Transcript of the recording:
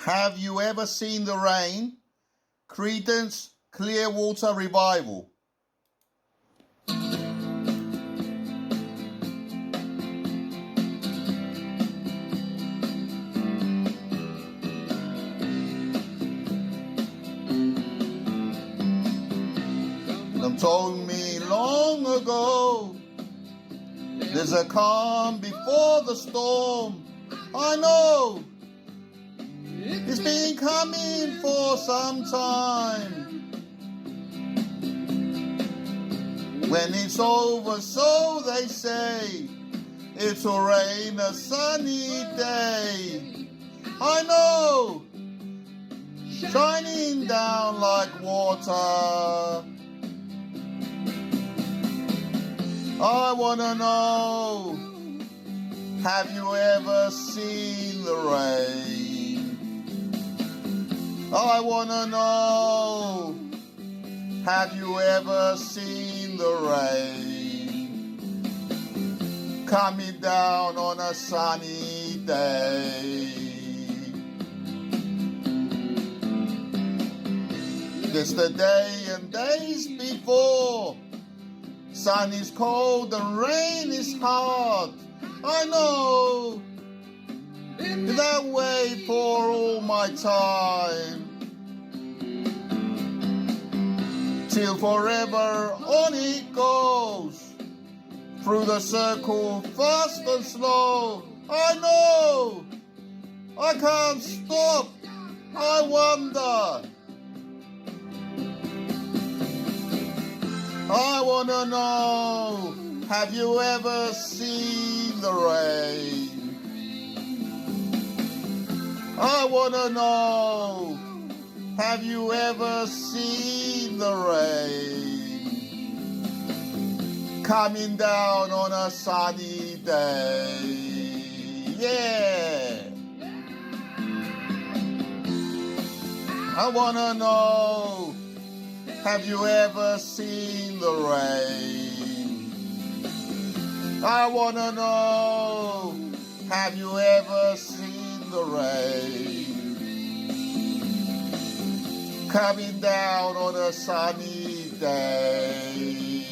Have you ever seen the rain? Creedence, Clearwater Revival. Some told me long ago, there's a calm before the storm. I know it's been coming for some time. When it's over, so they say, it'll rain a sunny day. I know, shining down like water. I wanna know, have you ever seen the rain? I wanna know, have you ever seen the rain coming down on a sunny day? Yesterday and days before, sun is cold and rain is hard. I know, that way for all my time. Till forever on it goes, through the circle fast and slow. I know, I can't stop, I wonder. I wanna know, have you ever seen the rain? I wanna know, have you ever seen the rain coming down on a sunny day? Yeah. I wanna know, have you ever seen the rain? I wanna know, have you ever seen the rain coming down on a sunny day?